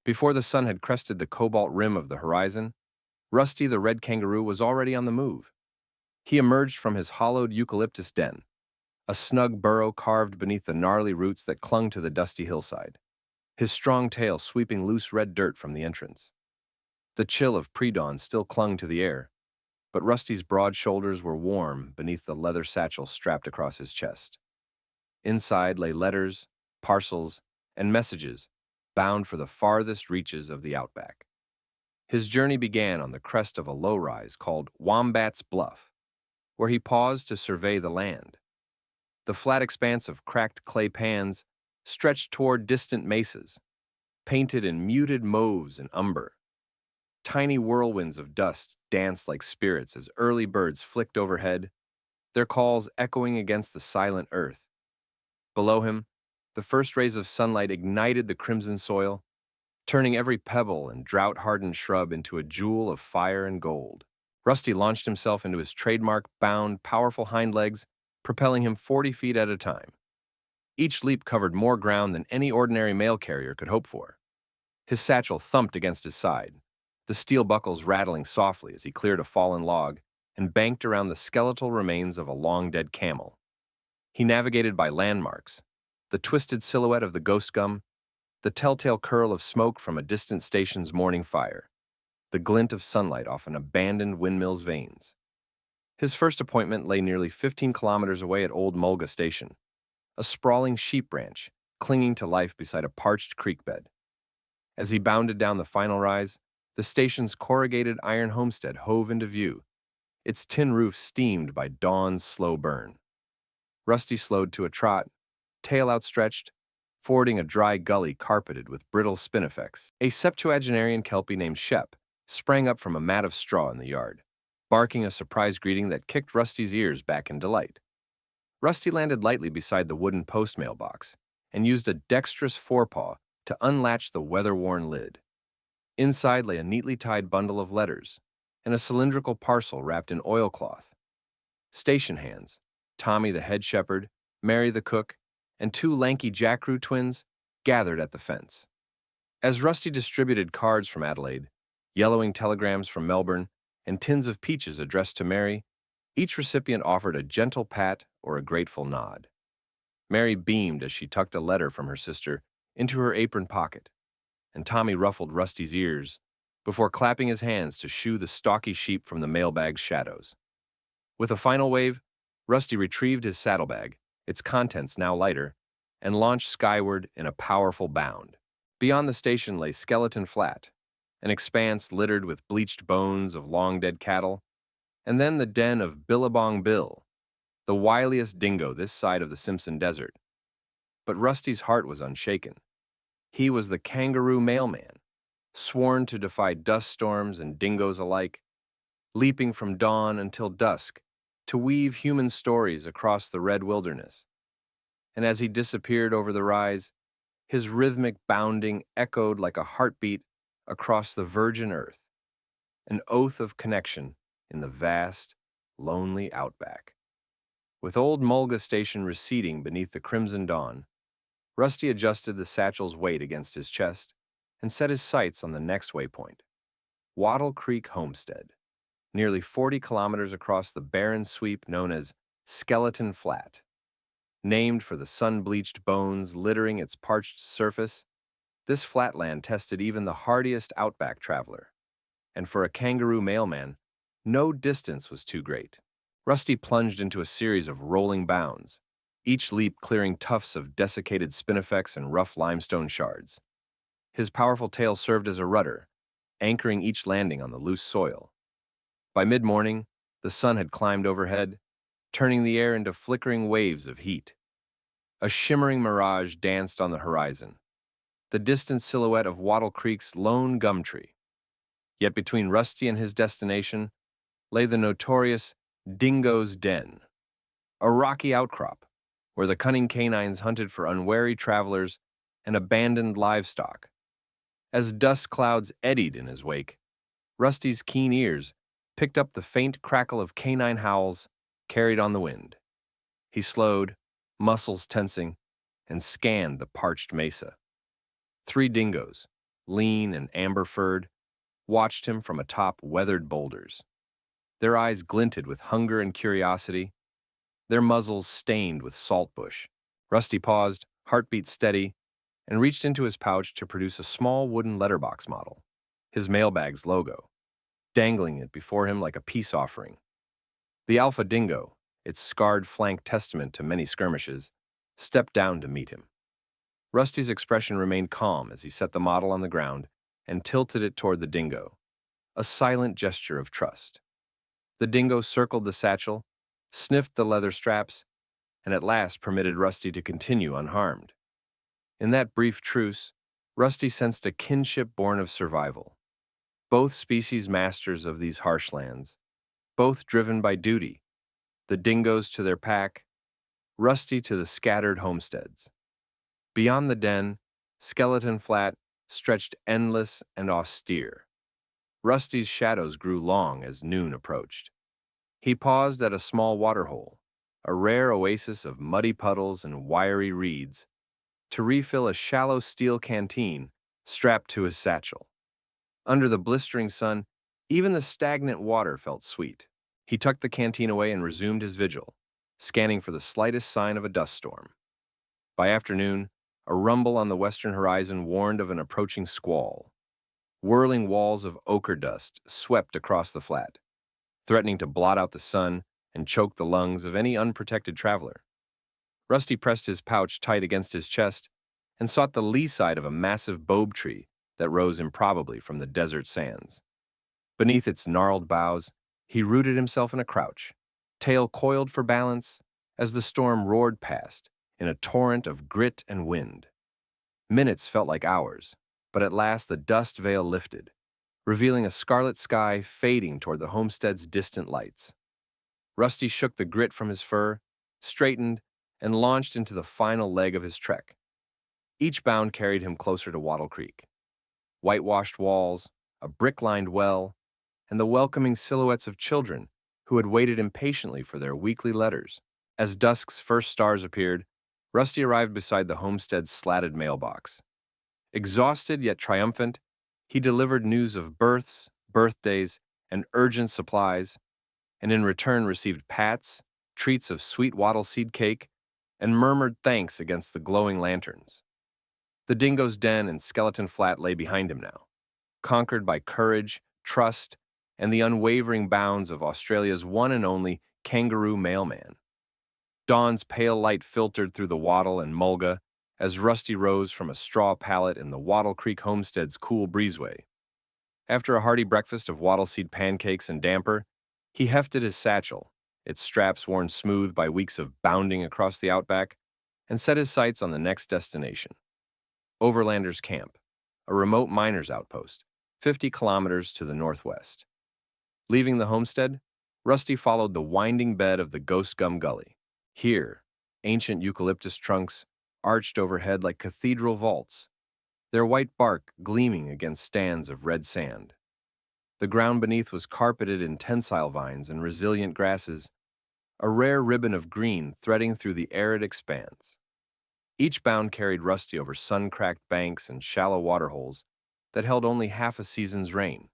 Before the sun had crested the cobalt rim of the horizon, Rusty the red kangaroo was already on the move. He emerged from his hollowed eucalyptus den, a snug burrow carved beneath the gnarly roots that clung to the dusty hillside, his strong tail sweeping loose red dirt from the entrance. The chill of pre-dawn still clung to the air, but Rusty's broad shoulders were warm beneath the leather satchel strapped across his chest. Inside lay letters, parcels, and messages bound for the farthest reaches of the outback. His journey began on the crest of a low-rise called Wombat's Bluff, where he paused to survey the land. The flat expanse of cracked clay pans stretched toward distant mesas, painted in muted mauves and umber. Tiny whirlwinds of dust danced like spirits as early birds flicked overhead, their calls echoing against the silent earth. Below him, the first rays of sunlight ignited the crimson soil, turning every pebble and drought-hardened shrub into a jewel of fire and gold. Rusty launched himself into his trademark-bound, powerful hind legs, propelling him 40 feet at a time. Each leap covered more ground than any ordinary mail carrier could hope for. His satchel thumped against his side, the steel buckles rattling softly as he cleared a fallen log and banked around the skeletal remains of a long-dead camel. He navigated by landmarks, the twisted silhouette of the ghost gum, the telltale curl of smoke from a distant station's morning fire, the glint of sunlight off an abandoned windmill's vanes. His first appointment lay nearly 15 kilometers away at Old Mulga Station, a sprawling sheep ranch clinging to life beside a parched creek bed. As he bounded down the final rise, the station's corrugated iron homestead hove into view, its tin roof steamed by dawn's slow burn. Rusty slowed to a trot, tail outstretched, fording a dry gully carpeted with brittle spinifex. A septuagenarian kelpie named Shep sprang up from a mat of straw in the yard, barking a surprise greeting that kicked Rusty's ears back in delight. Rusty landed lightly beside the wooden post mailbox and used a dexterous forepaw to unlatch the weather-worn lid. Inside lay a neatly tied bundle of letters and a cylindrical parcel wrapped in oilcloth. Station hands, Tommy the head shepherd, Mary the cook, and two lanky jackaroo twins gathered at the fence. As Rusty distributed cards from Adelaide, yellowing telegrams from Melbourne, and tins of peaches addressed to Mary, each recipient offered a gentle pat or a grateful nod. Mary beamed as she tucked a letter from her sister into her apron pocket, and Tommy ruffled Rusty's ears before clapping his hands to shoo the stalky sheep from the mailbag's shadows. With a final wave, Rusty retrieved his saddlebag, its contents now lighter, and launched skyward in a powerful bound. Beyond the station lay Skeleton Flat, an expanse littered with bleached bones of long-dead cattle, and then the den of Billabong Bill, the wiliest dingo this side of the Simpson Desert. But Rusty's heart was unshaken. He was the Kangaroo Mailman, sworn to defy dust storms and dingoes alike, leaping from dawn until dusk to weave human stories across the red wilderness. And as he disappeared over the rise, his rhythmic bounding echoed like a heartbeat across the virgin earth, an oath of connection in the vast, lonely outback. With Old Mulga Station receding beneath the crimson dawn, Rusty adjusted the satchel's weight against his chest and set his sights on the next waypoint, Wattle Creek Homestead, nearly 40 kilometers across the barren sweep known as Skeleton Flat. Named for the sun-bleached bones littering its parched surface, this flatland tested even the hardiest outback traveler. And for a kangaroo mailman, no distance was too great. Rusty plunged into a series of rolling bounds, each leap clearing tufts of desiccated spinifex and rough limestone shards. His powerful tail served as a rudder, anchoring each landing on the loose soil. By mid-morning, the sun had climbed overhead, turning the air into flickering waves of heat. A shimmering mirage danced on the horizon, the distant silhouette of Wattle Creek's lone gum tree. Yet between Rusty and his destination lay the notorious Dingoes' Den, a rocky outcrop where the cunning canines hunted for unwary travelers and abandoned livestock. As dust clouds eddied in his wake, Rusty's keen ears picked up the faint crackle of canine howls carried on the wind. He slowed, muscles tensing, and scanned the parched mesa. 3 dingoes, lean and amber-furred, watched him from atop weathered boulders. Their eyes glinted with hunger and curiosity, their muzzles stained with saltbush. Rusty paused, heartbeat steady, and reached into his pouch to produce a small wooden letterbox model, his mailbag's logo, dangling it before him like a peace offering. The alpha dingo, its scarred flank testament to many skirmishes, stepped down to meet him. Rusty's expression remained calm as he set the model on the ground and tilted it toward the dingo, a silent gesture of trust. The dingo circled the satchel, sniffed the leather straps, and at last permitted Rusty to continue unharmed. In that brief truce, Rusty sensed a kinship born of survival. Both species masters of these harsh lands, both driven by duty, the dingoes to their pack, Rusty to the scattered homesteads. Beyond the den, Skeleton Flat stretched endless and austere. Rusty's shadows grew long as noon approached. He paused at a small waterhole, a rare oasis of muddy puddles and wiry reeds, to refill a shallow steel canteen strapped to his satchel. Under the blistering sun, even the stagnant water felt sweet. He tucked the canteen away and resumed his vigil, scanning for the slightest sign of a dust storm. By afternoon, a rumble on the western horizon warned of an approaching squall. Whirling walls of ochre dust swept across the flat, threatening to blot out the sun and choke the lungs of any unprotected traveler. Rusty pressed his pouch tight against his chest and sought the lee side of a massive bobe tree that rose improbably from the desert sands. Beneath its gnarled boughs, he rooted himself in a crouch, tail coiled for balance, as the storm roared past in a torrent of grit and wind. Minutes felt like hours, but at last the dust veil lifted, revealing a scarlet sky fading toward the homestead's distant lights. Rusty shook the grit from his fur, straightened, and launched into the final leg of his trek. Each bound carried him closer to Wattle Creek. Whitewashed walls, a brick-lined well, and the welcoming silhouettes of children who had waited impatiently for their weekly letters. As dusk's first stars appeared, Rusty arrived beside the homestead's slatted mailbox. Exhausted yet triumphant, he delivered news of births, birthdays, and urgent supplies, and in return received pats, treats of sweet wattle seed cake, and murmured thanks against the glowing lanterns. The dingo's den and Skeleton Flat lay behind him now, conquered by courage, trust, and the unwavering bounds of Australia's one and only Kangaroo Mailman. Dawn's pale light filtered through the wattle and mulga as Rusty rose from a straw pallet in the Wattle Creek homestead's cool breezeway. After a hearty breakfast of wattle seed pancakes and damper, he hefted his satchel, its straps worn smooth by weeks of bounding across the outback, and set his sights on the next destination. Overlanders Camp, a remote miners' outpost, 50 kilometers to the northwest. Leaving the homestead, Rusty followed the winding bed of the Ghost Gum Gully. Here, ancient eucalyptus trunks arched overhead like cathedral vaults, their white bark gleaming against stands of red sand. The ground beneath was carpeted in tensile vines and resilient grasses, a rare ribbon of green threading through the arid expanse. Each bound carried Rusty over sun-cracked banks and shallow waterholes that held only half a season's rain.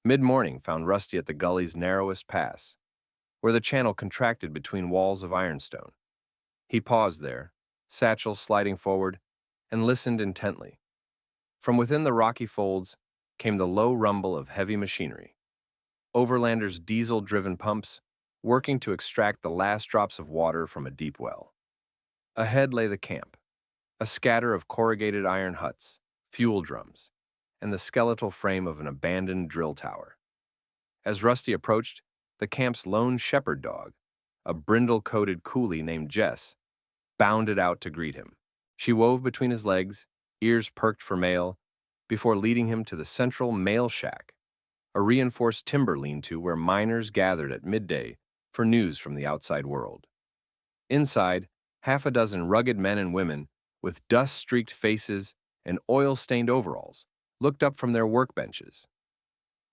Mid-morning found Rusty at the gully's narrowest pass, where the channel contracted between walls of ironstone. He paused there, satchel sliding forward, and listened intently. From within the rocky folds came the low rumble of heavy machinery. Overlanders' diesel-driven pumps working to extract the last drops of water from a deep well. Ahead lay the camp, a scatter of corrugated iron huts, fuel drums, and the skeletal frame of an abandoned drill tower. As Rusty approached, the camp's lone shepherd dog, a brindle-coated coolie named Jess, bounded out to greet him. She wove between his legs, ears perked for mail, before leading him to the central mail shack, a reinforced timber lean-to where miners gathered at midday for news from the outside world. Inside, half a dozen rugged men and women with dust-streaked faces and oil-stained overalls looked up from their workbenches.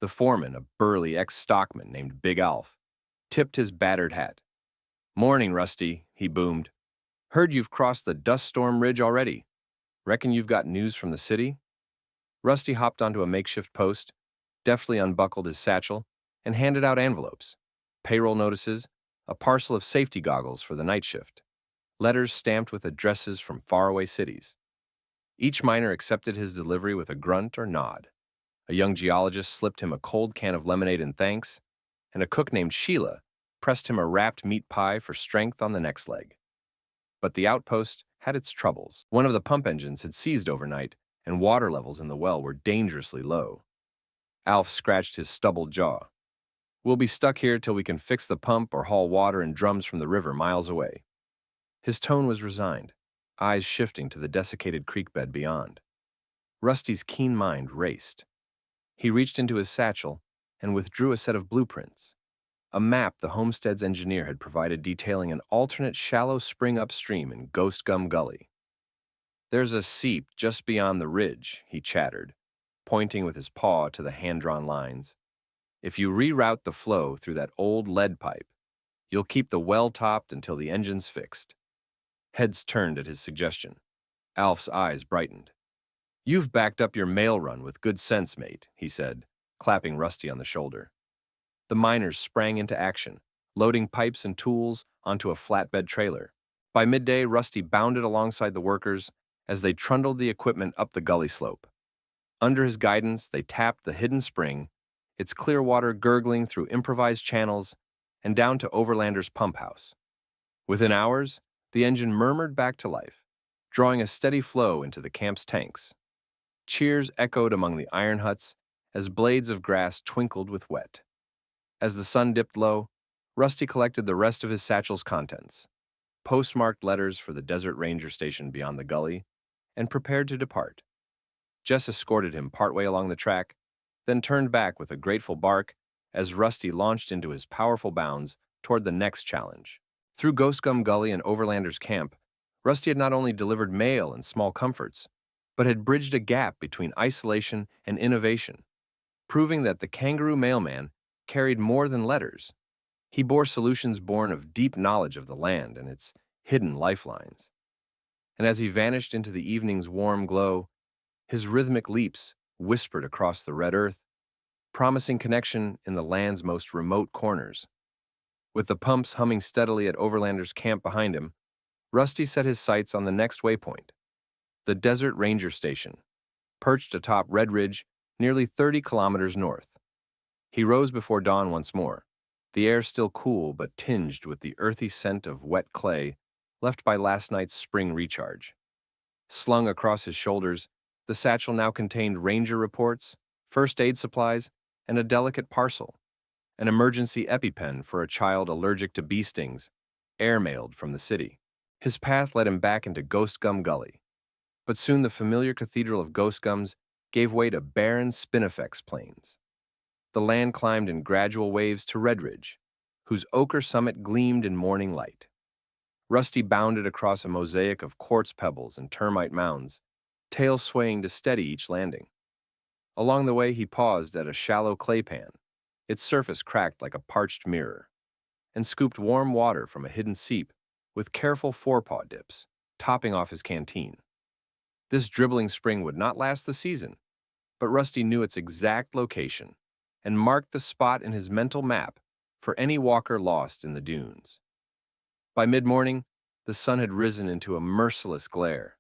The foreman, a burly ex-stockman named Big Alf, tipped his battered hat. "Morning, Rusty," he boomed. "Heard you've crossed the dust storm ridge already. Reckon you've got news from the city?" Rusty hopped onto a makeshift post, deftly unbuckled his satchel, and handed out envelopes, payroll notices, a parcel of safety goggles for the night shift, letters stamped with addresses from faraway cities. Each miner accepted his delivery with a grunt or nod. A young geologist slipped him a cold can of lemonade in thanks, and a cook named Sheila pressed him a wrapped meat pie for strength on the next leg. But the outpost had its troubles. One of the pump engines had seized overnight, and water levels in the well were dangerously low. Alf scratched his stubbled jaw. "We'll be stuck here till we can fix the pump or haul water in drums from the river miles away." His tone was resigned, eyes shifting to the desiccated creek bed beyond. Rusty's keen mind raced. He reached into his satchel and withdrew a set of blueprints, a map the homestead's engineer had provided detailing an alternate shallow spring upstream in Ghost Gum Gully. "There's a seep just beyond the ridge," he chattered, pointing with his paw to the hand-drawn lines. "If you reroute the flow through that old lead pipe, you'll keep the well topped until the engine's fixed." Heads turned at his suggestion. Alf's eyes brightened. "You've backed up your mail run with good sense, mate," he said, clapping Rusty on the shoulder. The miners sprang into action, loading pipes and tools onto a flatbed trailer. By midday, Rusty bounded alongside the workers as they trundled the equipment up the gully slope. Under his guidance, they tapped the hidden spring, its clear water gurgling through improvised channels and down to Overlander's pump house. Within hours, the engine murmured back to life, drawing a steady flow into the camp's tanks. Cheers echoed among the iron huts as blades of grass twinkled with wet. As the sun dipped low, Rusty collected the rest of his satchel's contents, postmarked letters for the Desert Ranger station beyond the gully, and prepared to depart. Jess escorted him partway along the track, then turned back with a grateful bark as Rusty launched into his powerful bounds toward the next challenge. Through Ghost Gum Gully and Overlander's camp, Rusty had not only delivered mail and small comforts, but had bridged a gap between isolation and innovation, proving that the Kangaroo mailman carried more than letters. He bore solutions born of deep knowledge of the land and its hidden lifelines. And as he vanished into the evening's warm glow, his rhythmic leaps whispered across the red earth, promising connection in the land's most remote corners. With the pumps humming steadily at Overlander's camp behind him, Rusty set his sights on the next waypoint, the Desert Ranger Station, perched atop Red Ridge, nearly 30 kilometers north. He rose before dawn once more, the air still cool but tinged with the earthy scent of wet clay left by last night's spring recharge. Slung across his shoulders, the satchel now contained ranger reports, first aid supplies, and a delicate parcel, an emergency EpiPen for a child allergic to bee stings, airmailed from the city. His path led him back into Ghost Gum Gully, but soon the familiar cathedral of Ghost Gums gave way to barren spinifex plains. The land climbed in gradual waves to Red Ridge, whose ochre summit gleamed in morning light. Rusty bounded across a mosaic of quartz pebbles and termite mounds, tail swaying to steady each landing. Along the way, he paused at a shallow clay pan, its surface cracked like a parched mirror, and scooped warm water from a hidden seep with careful forepaw dips, topping off his canteen. This dribbling spring would not last the season, but Rusty knew its exact location and marked the spot in his mental map for any walker lost in the dunes. By mid-morning, the sun had risen into a merciless glare.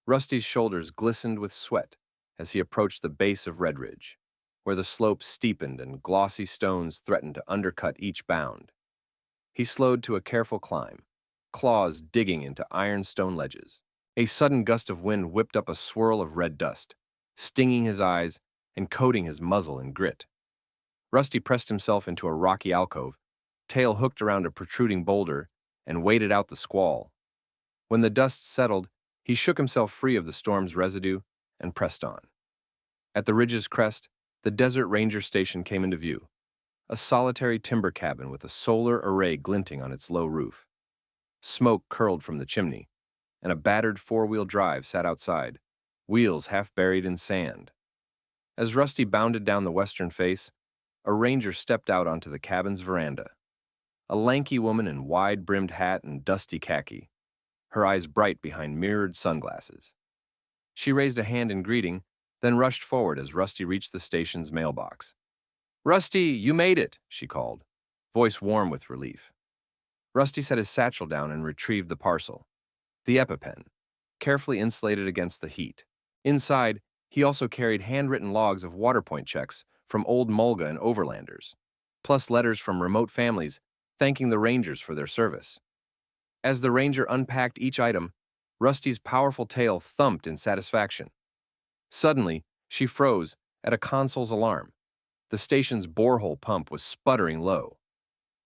Rusty's shoulders glistened with sweat as he approached the base of Red Ridge, where the slope steepened and glossy stones threatened to undercut each bound. He slowed to a careful climb, claws digging into iron stone ledges. A sudden gust of wind whipped up a swirl of red dust, stinging his eyes and coating his muzzle in grit. Rusty pressed himself into a rocky alcove, tail hooked around a protruding boulder, and waited out the squall. When the dust settled, he shook himself free of the storm's residue and pressed on. At the ridge's crest, the Desert Ranger Station came into view, a solitary timber cabin with a solar array glinting on its low roof. Smoke curled from the chimney, and a battered four-wheel drive sat outside, wheels half buried in sand. As Rusty bounded down the western face, a ranger stepped out onto the cabin's veranda, a lanky woman in wide-brimmed hat and dusty khaki, her eyes bright behind mirrored sunglasses. She raised a hand in greeting, then rushed forward as Rusty reached the station's mailbox. "Rusty, you made it," she called, voice warm with relief. Rusty set his satchel down and retrieved the parcel, the EpiPen, carefully insulated against the heat. Inside, he also carried handwritten logs of Waterpoint checks from old Mulga and Overlanders, plus letters from remote families thanking the Rangers for their service. As the Ranger unpacked each item, Rusty's powerful tail thumped in satisfaction. Suddenly, she froze at a console's alarm. The station's borehole pump was sputtering low.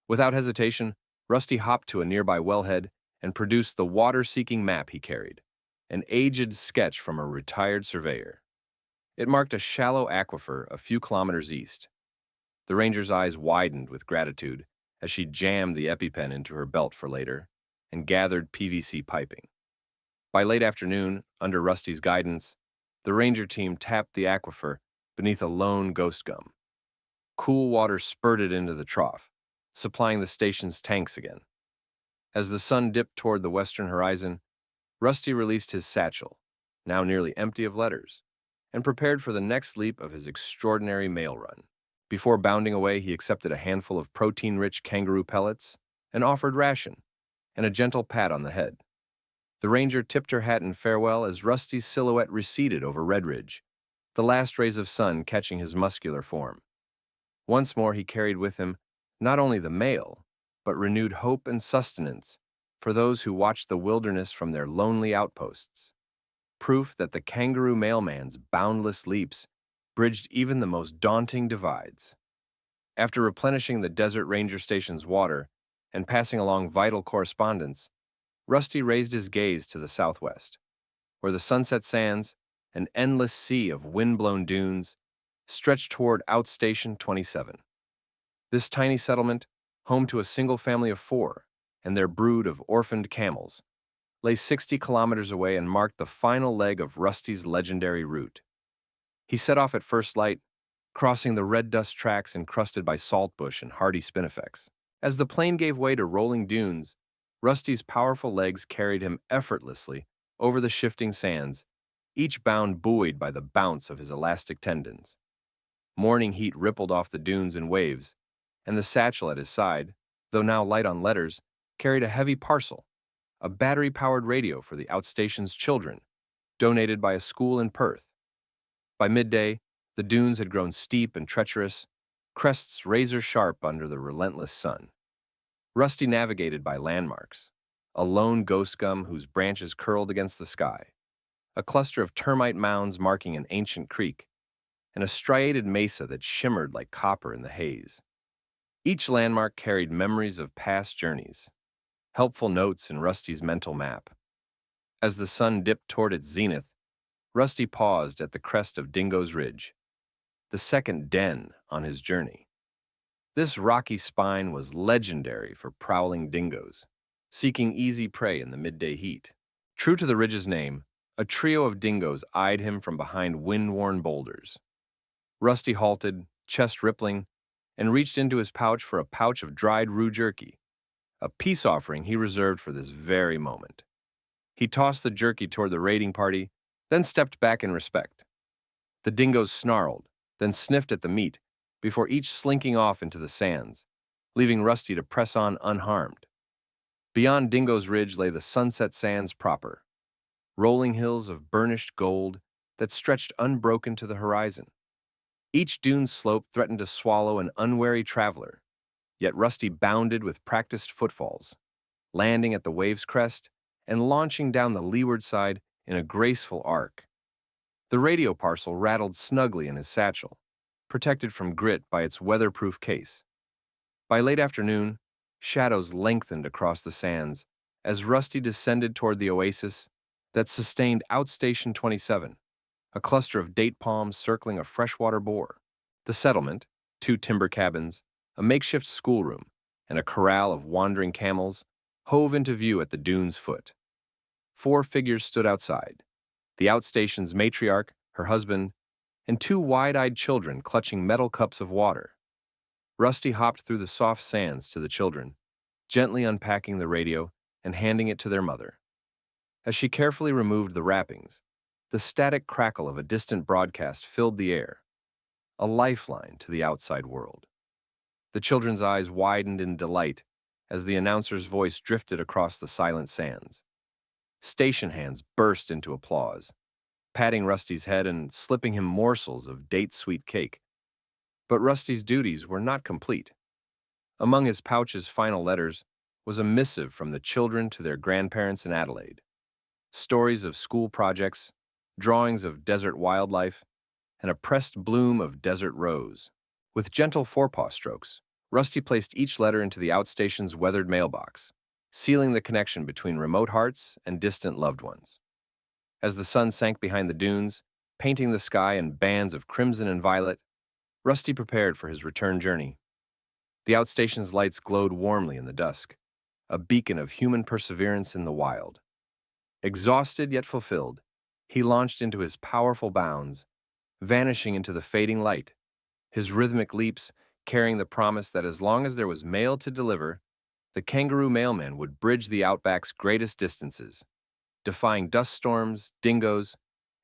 Without hesitation, Rusty hopped to a nearby wellhead and produced the water-seeking map he carried, an aged sketch from a retired surveyor. It marked a shallow aquifer a few kilometers east. The Ranger's eyes widened with gratitude as she jammed the EpiPen into her belt for later and gathered PVC piping. By late afternoon, under Rusty's guidance, the Ranger team tapped the aquifer beneath a lone ghost gum. Cool water spurted into the trough, supplying the station's tanks again. As the sun dipped toward the western horizon, Rusty released his satchel, now nearly empty of letters, and prepared for the next leap of his extraordinary mail run. Before bounding away, he accepted a handful of protein-rich kangaroo pellets, an offered ration, and a gentle pat on the head. The Ranger tipped her hat in farewell as Rusty's silhouette receded over Red Ridge, the last rays of sun catching his muscular form. Once more he carried with him not only the mail, but renewed hope and sustenance for those who watched the wilderness from their lonely outposts. Proof that the kangaroo mailman's boundless leaps bridged even the most daunting divides. After replenishing the Desert Ranger Station's water and passing along vital correspondence, Rusty raised his gaze to the southwest, where the Sunset Sands, an endless sea of wind-blown dunes, stretched toward Outstation 27. This tiny settlement, home to a single family of 4 and their brood of orphaned camels, lay 60 kilometers away and marked the final leg of Rusty's legendary route. He set off at first light, crossing the red dust tracks encrusted by saltbush and hardy spinifex. As the plane gave way to rolling dunes, Rusty's powerful legs carried him effortlessly over the shifting sands, each bound buoyed by the bounce of his elastic tendons. Morning heat rippled off the dunes in waves, and the satchel at his side, though now light on letters, carried a heavy parcel, a battery-powered radio for the outstation's children, donated by a school in Perth. By midday, the dunes had grown steep and treacherous, crests razor-sharp under the relentless sun. Rusty navigated by landmarks, a lone ghost gum whose branches curled against the sky, a cluster of termite mounds marking an ancient creek, and a striated mesa that shimmered like copper in the haze. Each landmark carried memories of past journeys, helpful notes in Rusty's mental map. As the sun dipped toward its zenith, Rusty paused at the crest of Dingoes Ridge, the second den on his journey. This rocky spine was legendary for prowling dingoes, seeking easy prey in the midday heat. True to the ridge's name, a trio of dingoes eyed him from behind wind-worn boulders. Rusty halted, chest rippling, and reached into his pouch for a pouch of dried roo jerky, a peace offering he reserved for this very moment. He tossed the jerky toward the raiding party, then stepped back in respect. The dingoes snarled, then sniffed at the meat, before each slinking off into the sands, leaving Rusty to press on unharmed. Beyond Dingoes Ridge lay the Sunset Sands proper, rolling hills of burnished gold that stretched unbroken to the horizon. Each dune slope threatened to swallow an unwary traveler, yet Rusty bounded with practiced footfalls, landing at the wave's crest and launching down the leeward side in a graceful arc. The radio parcel rattled snugly in his satchel, protected from grit by its weatherproof case. By late afternoon, shadows lengthened across the sands as Rusty descended toward the oasis that sustained Outstation 27, a cluster of date palms circling a freshwater bore. The settlement, 2 timber cabins, a makeshift schoolroom, and a corral of wandering camels hove into view at the dune's foot. 4 figures stood outside, the outstation's matriarch, her husband, and 2 wide-eyed children clutching metal cups of water. Rusty hopped through the soft sands to the children, gently unpacking the radio and handing it to their mother. As she carefully removed the wrappings, The static crackle of a distant broadcast filled the air, a lifeline to the outside world. The children's eyes widened in delight as the announcer's voice drifted across the silent sands. Station hands burst into applause, patting Rusty's head and slipping him morsels of date-sweet cake. But Rusty's duties were not complete. Among his pouch's final letters was a missive from the children to their grandparents in Adelaide. Stories of school projects, drawings of desert wildlife, and a pressed bloom of desert rose. With gentle forepaw strokes, Rusty placed each letter into the outstation's weathered mailbox, sealing the connection between remote hearts and distant loved ones. As the sun sank behind the dunes, painting the sky in bands of crimson and violet, Rusty prepared for his return journey. The outstation's lights glowed warmly in the dusk, a beacon of human perseverance in the wild. Exhausted yet fulfilled, he launched into his powerful bounds, vanishing into the fading light, his rhythmic leaps carrying the promise that as long as there was mail to deliver, the Kangaroo Mailman would bridge the outback's greatest distances, defying dust storms, dingoes,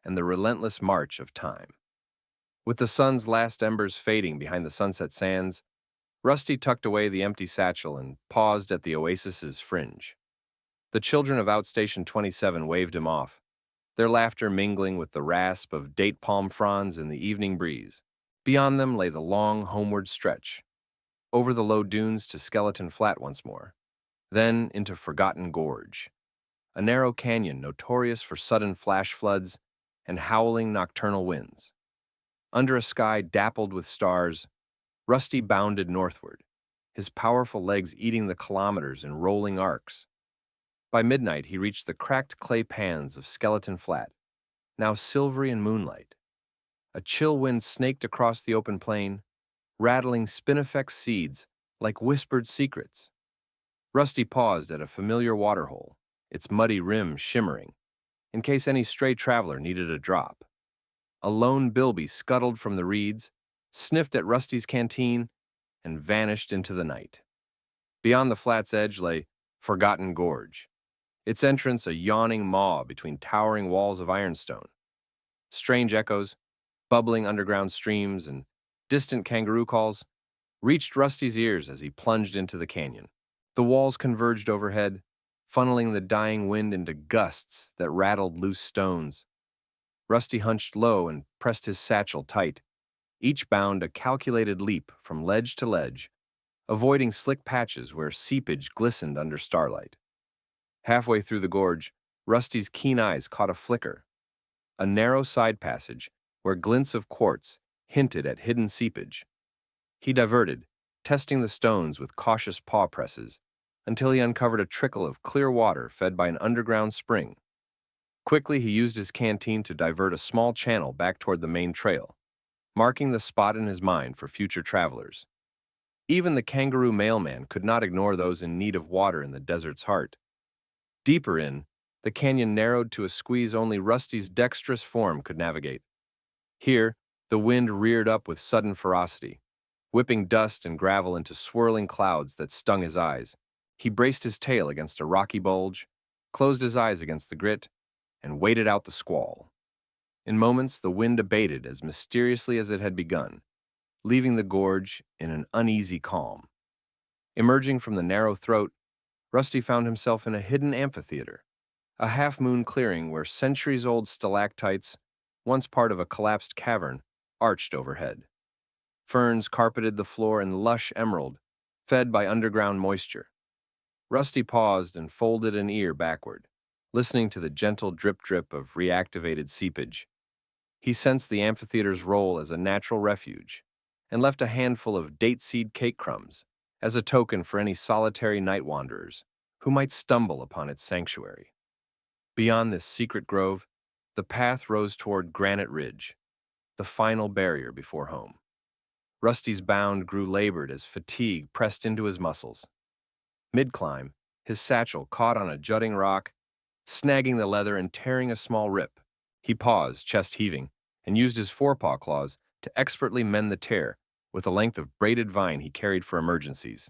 and the relentless march of time. With the sun's last embers fading behind the sunset sands, Rusty tucked away the empty satchel and paused at the oasis's fringe. The children of Outstation 27 waved him off, their laughter mingling with the rasp of date palm fronds in the evening breeze. Beyond them lay the long homeward stretch, over the low dunes to Skeleton Flat once more, then into Forgotten Gorge, a narrow canyon notorious for sudden flash floods and howling nocturnal winds. Under a sky dappled with stars, Rusty bounded northward, his powerful legs eating the kilometers in rolling arcs. By midnight, he reached the cracked clay pans of Skeleton Flat, now silvery in moonlight. A chill wind snaked across the open plain, rattling spinifex seeds like whispered secrets. Rusty paused at a familiar waterhole, its muddy rim shimmering, in case any stray traveler needed a drop. A lone bilby scuttled from the reeds, sniffed at Rusty's canteen, and vanished into the night. Beyond the flat's edge lay Forgotten Gorge, its entrance a yawning maw between towering walls of ironstone. Strange echoes, bubbling underground streams, and distant kangaroo calls reached Rusty's ears as he plunged into the canyon. The walls converged overhead, funneling the dying wind into gusts that rattled loose stones. Rusty hunched low and pressed his satchel tight, each bound a calculated leap from ledge to ledge, avoiding slick patches where seepage glistened under starlight. Halfway through the gorge, Rusty's keen eyes caught a flicker, a narrow side passage where glints of quartz hinted at hidden seepage. He diverted, testing the stones with cautious paw presses, until he uncovered a trickle of clear water fed by an underground spring. Quickly, he used his canteen to divert a small channel back toward the main trail, marking the spot in his mind for future travelers. Even the Kangaroo Mailman could not ignore those in need of water in the desert's heart. Deeper in, the canyon narrowed to a squeeze only Rusty's dexterous form could navigate. Here, the wind reared up with sudden ferocity, whipping dust and gravel into swirling clouds that stung his eyes. He braced his tail against a rocky bulge, closed his eyes against the grit, and waited out the squall. In moments, the wind abated as mysteriously as it had begun, leaving the gorge in an uneasy calm. Emerging from the narrow throat, Rusty found himself in a hidden amphitheater, a half-moon clearing where centuries-old stalactites, once part of a collapsed cavern, arched overhead. Ferns carpeted the floor in lush emerald, fed by underground moisture. Rusty paused and folded an ear backward, listening to the gentle drip-drip of reactivated seepage. He sensed the amphitheater's role as a natural refuge, and left a handful of date-seed cake crumbs as a token for any solitary night wanderers who might stumble upon its sanctuary. Beyond this secret grove, the path rose toward Granite Ridge, the final barrier before home. Rusty's bound grew labored as fatigue pressed into his muscles. Mid-climb, his satchel caught on a jutting rock, snagging the leather and tearing a small rip. He paused, chest heaving, and used his forepaw claws to expertly mend the tear with a length of braided vine he carried for emergencies.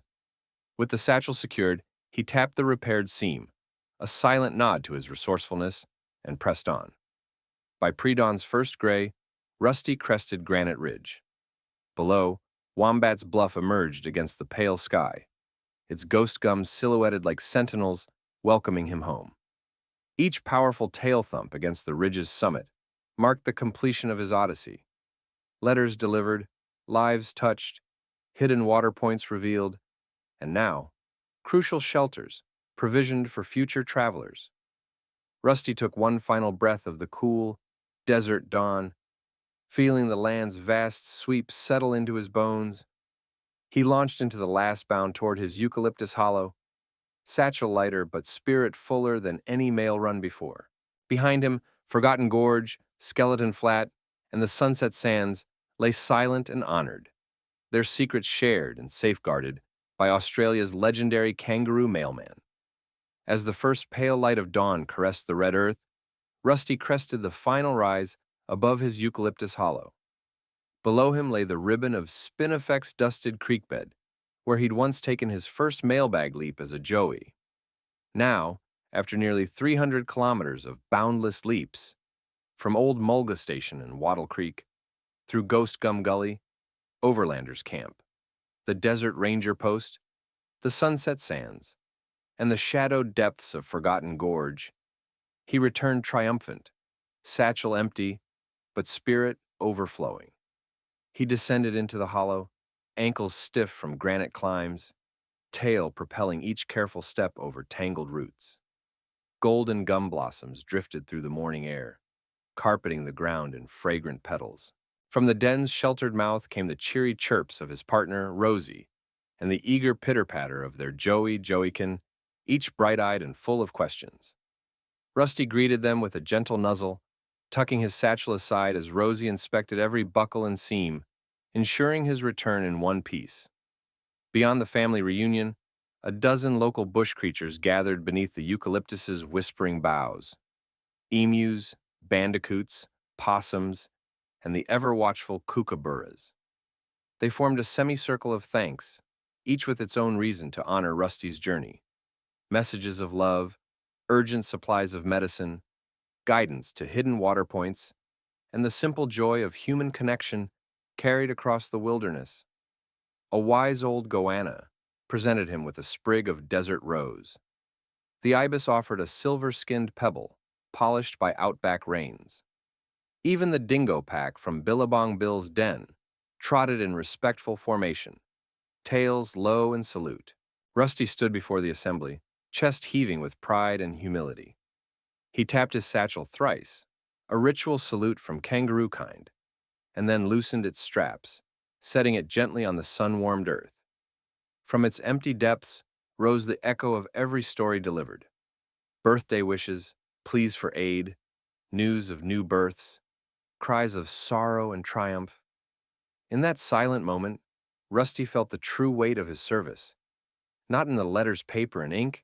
With the satchel secured, he tapped the repaired seam, a silent nod to his resourcefulness, and pressed on. By pre-dawn's first gray, Rusty crested Granite Ridge. Below, Wombat's Bluff emerged against the pale sky, its ghost gums silhouetted like sentinels welcoming him home. Each powerful tail thump against the ridge's summit marked the completion of his odyssey. Letters delivered, lives touched, hidden water points revealed, and now, crucial shelters provisioned for future travelers. Rusty took one final breath of the cool, desert dawn, feeling the land's vast sweep settle into his bones. He launched into the last bound toward his eucalyptus hollow, satchel lighter but spirit fuller than any mail run before. Behind him, Forgotten Gorge, Skeleton Flat, and the Sunset Sands lay silent and honored, their secrets shared and safeguarded by Australia's legendary Kangaroo Mailman. As the first pale light of dawn caressed the red earth, Rusty crested the final rise above his eucalyptus hollow. Below him lay the ribbon of spinifex-dusted creekbed, where he'd once taken his first mailbag leap as a joey. Now, after nearly 300 kilometers of boundless leaps, from Old Mulga Station in Wattle Creek, through Ghost Gum Gully, Overlanders Camp, the Desert Ranger Post, the Sunset Sands, and the shadowed depths of Forgotten Gorge, he returned triumphant, satchel empty, but spirit overflowing. He descended into the hollow, ankles stiff from granite climbs, tail propelling each careful step over tangled roots. Golden gum blossoms drifted through the morning air, carpeting the ground in fragrant petals. From the den's sheltered mouth came the cheery chirps of his partner, Rosie, and the eager pitter-patter of their Joeykin, each bright-eyed and full of questions. Rusty greeted them with a gentle nuzzle, tucking his satchel aside as Rosie inspected every buckle and seam, ensuring his return in one piece. Beyond the family reunion, a dozen local bush creatures gathered beneath the eucalyptus's whispering boughs. Emus, bandicoots, possums, and the ever-watchful kookaburras. They formed a semicircle of thanks, each with its own reason to honor Rusty's journey. Messages of love, urgent supplies of medicine, guidance to hidden water points, and the simple joy of human connection carried across the wilderness. A wise old goanna presented him with a sprig of desert rose. The ibis offered a silver-skinned pebble, polished by outback rains. Even the dingo pack from Billabong Bill's den trotted in respectful formation, tails low in salute. Rusty stood before the assembly, chest heaving with pride and humility. He tapped his satchel thrice, a ritual salute from kangaroo kind, and then loosened its straps, setting it gently on the sun-warmed earth. From its empty depths rose the echo of every story delivered. Birthday wishes, pleas for aid, news of new births, cries of sorrow and triumph. In that silent moment, Rusty felt the true weight of his service, not in the letters, paper, and ink,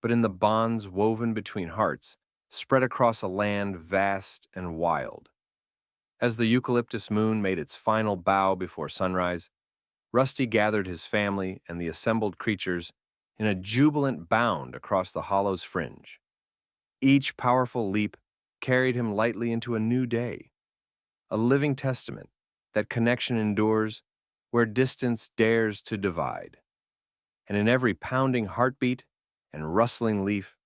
but in the bonds woven between hearts, spread across a land vast and wild. As the eucalyptus moon made its final bow before sunrise, Rusty gathered his family and the assembled creatures in a jubilant bound across the hollow's fringe. Each powerful leap carried him lightly into a new day, a living testament that connection endures where distance dares to divide. And in every pounding heartbeat and rustling leaf,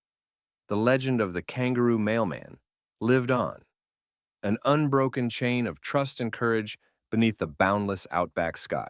the legend of the Kangaroo Mailman lived on, an unbroken chain of trust and courage beneath the boundless outback sky.